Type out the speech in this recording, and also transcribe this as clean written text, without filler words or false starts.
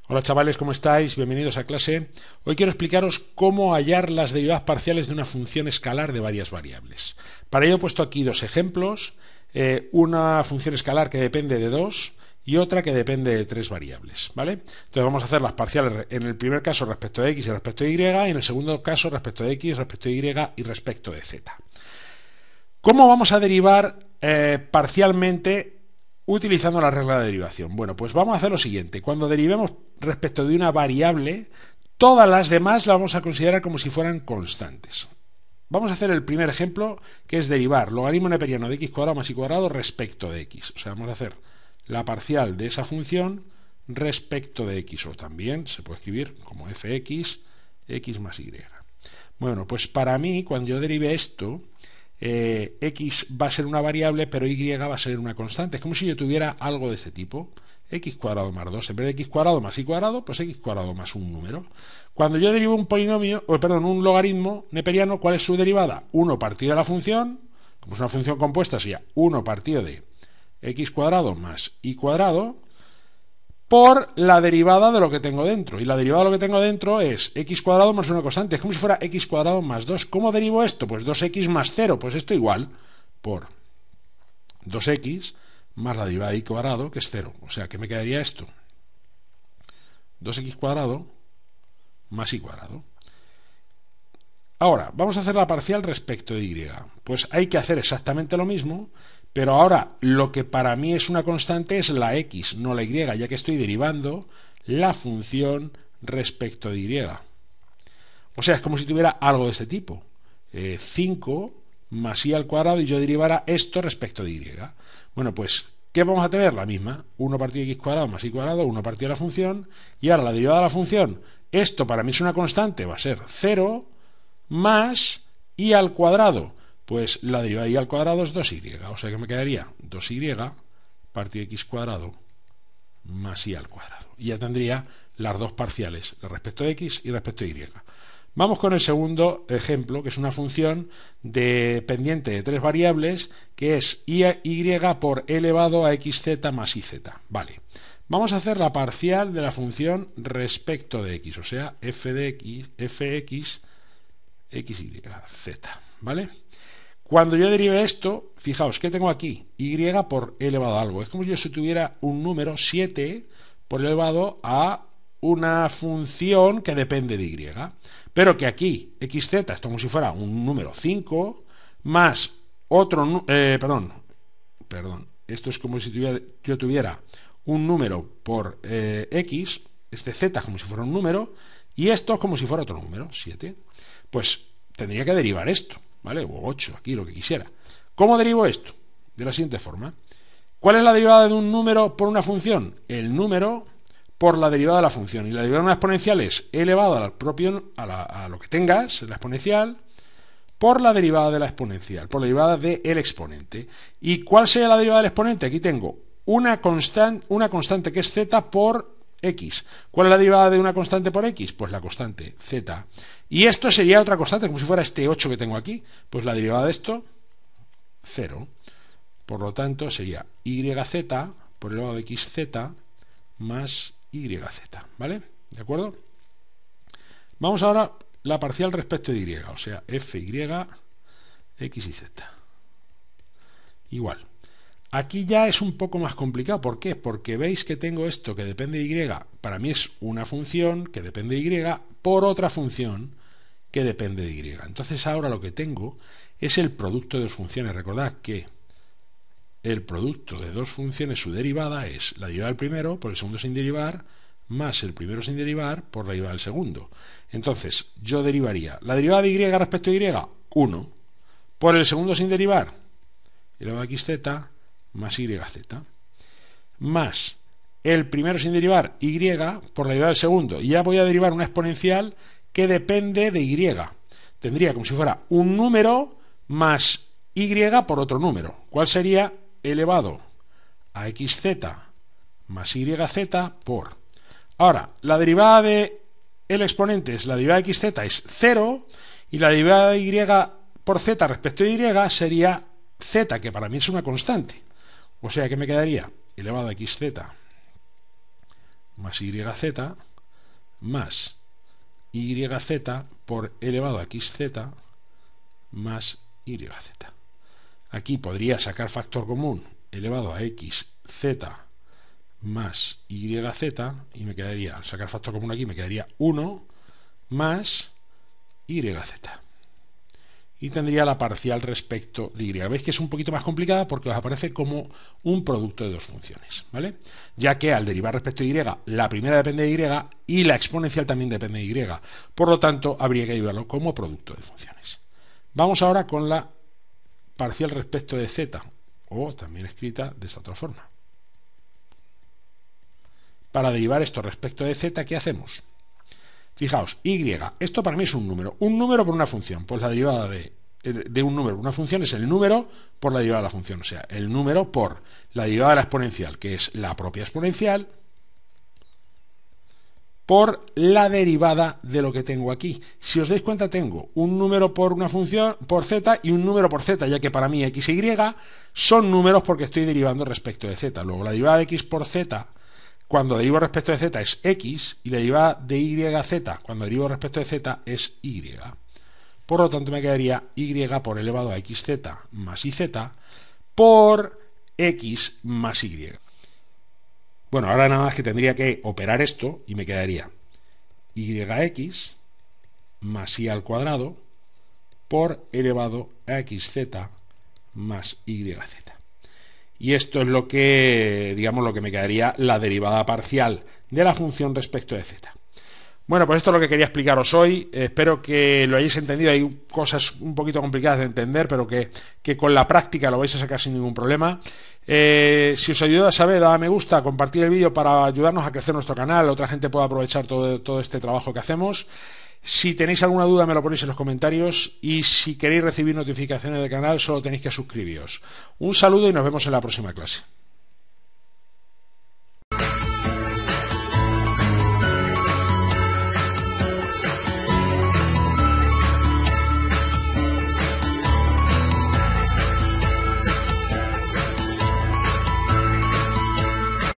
Hola chavales, ¿cómo estáis? Bienvenidos a clase. Hoy quiero explicaros cómo hallar las derivadas parciales de una función escalar de varias variables. Para ello he puesto aquí dos ejemplos, una función escalar que depende de 2 y otra que depende de 3 variables, ¿vale? Entonces vamos a hacer las parciales en el primer caso respecto de x y respecto de y, y en el segundo caso respecto de x, respecto de y y respecto de z. ¿Cómo vamos a derivar parcialmente utilizando la regla de derivación? Bueno, pues vamos a hacer lo siguiente. Cuando derivemos respecto de una variable, todas las demás las vamos a considerar como si fueran constantes. Vamos a hacer el primer ejemplo, que es derivar logaritmo neperiano de x cuadrado más y cuadrado respecto de x. O sea, vamos a hacer la parcial de esa función respecto de x, o también se puede escribir como fx, x más y. Bueno, pues para mí, cuando yo derive esto, x va a ser una variable, pero y va a ser una constante. Es como si yo tuviera algo de este tipo, x cuadrado más 2, en vez de x cuadrado más y cuadrado, pues x cuadrado más un número. Cuando yo derivo un polinomio, un logaritmo neperiano, ¿cuál es su derivada? 1 partido de la función, como es una función compuesta, sería 1 partido de x cuadrado más y cuadrado, por la derivada de lo que tengo dentro. Y la derivada de lo que tengo dentro es x cuadrado más una constante. Es como si fuera x cuadrado más 2. ¿Cómo derivo esto? Pues 2x más 0. Pues esto igual por 2x más la derivada de y cuadrado, que es 0. O sea, ¿qué me quedaría esto? 2x cuadrado más y cuadrado. Ahora, vamos a hacer la parcial respecto de y. Pues hay que hacer exactamente lo mismo, pero ahora lo que para mí es una constante es la x, no la y, ya que estoy derivando la función respecto de y. O sea, es como si tuviera algo de este tipo. 5 más y al cuadrado y yo derivara esto respecto de y. Bueno, pues, ¿qué vamos a tener? La misma. 1 partido de x cuadrado más y cuadrado, 1 partido de la función. Y ahora la derivada de la función, esto para mí es una constante, va a ser 0 más y al cuadrado. Pues la derivada de y al cuadrado es 2y. O sea que me quedaría 2y partido de x cuadrado más y al cuadrado. Y ya tendría las dos parciales, respecto de x y respecto de y. Vamos con el segundo ejemplo, que es una función dependiente de 3 variables, que es y por elevado a xz más iz. Vale. Vamos a hacer la parcial de la función respecto de x, o sea, f de x, fx, xy, z. ¿Vale? Cuando yo derive esto, fijaos, ¿qué tengo aquí? Y por elevado a algo. Es como si yo tuviera un número 7 por elevado a una función que depende de y. Pero que aquí, xz, es como si fuera un número 5 más otro... esto es como si yo tuviera un número por x, este z como si fuera un número, y esto como si fuera otro número, 7. Pues tendría que derivar esto, ¿vale? O 8, aquí lo que quisiera. ¿Cómo derivo esto? De la siguiente forma. ¿Cuál es la derivada de un número por una función? El número por la derivada de la función. Y la derivada de una exponencial es elevado a lo que tengas, la exponencial, por la derivada de la exponencial, por la derivada del exponente. ¿Y cuál sería la derivada del exponente? Aquí tengo una constante que es z por x. ¿Cuál es la derivada de una constante por x? Pues la constante z. Y esto sería otra constante, como si fuera este 8 que tengo aquí. Pues la derivada de esto, 0. Por lo tanto, sería yz por elevado de xz más yz. ¿Vale? ¿De acuerdo? Vamos ahora a la parcial respecto de y, o sea, fy, x y z. Igual. Aquí ya es un poco más complicado. ¿Por qué? Porque veis que tengo esto que depende de y, para mí es una función que depende de y por otra función que depende de y. Entonces ahora lo que tengo es el producto de dos funciones. Recordad que el producto de dos funciones, su derivada es la derivada del primero por el segundo sin derivar, más el primero sin derivar por la derivada del segundo. Entonces yo derivaría la derivada de y respecto de y, 1, por el segundo sin derivar, elevado a xz, más yz, más el primero sin derivar, y por la derivada del segundo, y ya voy a derivar una exponencial que depende de y. Tendría como si fuera un número más y por otro número. ¿Cuál sería? Elevado a xz más yz por... Ahora, la derivada de el exponente es la derivada de xz es 0, y la derivada de y por z respecto de y sería z, que para mí es una constante. O sea que me quedaría elevado a xz más yz más yz por elevado a xz más yz. Aquí podría sacar factor común elevado a xz más yz y me quedaría, al sacar factor común aquí, me quedaría 1 más yz. Y tendría la parcial respecto de y. Veis que es un poquito más complicada porque os aparece como un producto de dos funciones, ¿vale? Ya que al derivar respecto de y, la primera depende de y la exponencial también depende de y. Por lo tanto, habría que derivarlo como producto de funciones. Vamos ahora con la parcial respecto de z, o también escrita de esta otra forma. Para derivar esto respecto de z, ¿qué hacemos? Fijaos, y, esto para mí es un número por una función, pues la derivada de un número por una función es el número por la derivada de la función, o sea, el número por la derivada de la exponencial, que es la propia exponencial, por la derivada de lo que tengo aquí. Si os dais cuenta, tengo un número por una función, por z, y un número por z, ya que para mí x e y son números porque estoy derivando respecto de z. Luego, la derivada de x por z, cuando derivo respecto de z, es x, y la derivada de yz, cuando derivo respecto de z, es y. Por lo tanto, me quedaría y por elevado a xz más iz por x más y. Bueno, ahora nada más que tendría que operar esto y me quedaría yx más y al cuadrado por elevado a xz más yz. Y esto es lo que, digamos, lo que me quedaría la derivada parcial de la función respecto de z. Bueno, pues esto es lo que quería explicaros hoy. Espero que lo hayáis entendido. Hay cosas un poquito complicadas de entender, pero que con la práctica lo vais a sacar sin ningún problema. Si os ayuda, sabed, dad a me gusta, compartir el vídeo para ayudarnos a crecer nuestro canal, otra gente pueda aprovechar todo este trabajo que hacemos. Si tenéis alguna duda me lo ponéis en los comentarios y si queréis recibir notificaciones del canal solo tenéis que suscribiros. Un saludo y nos vemos en la próxima clase.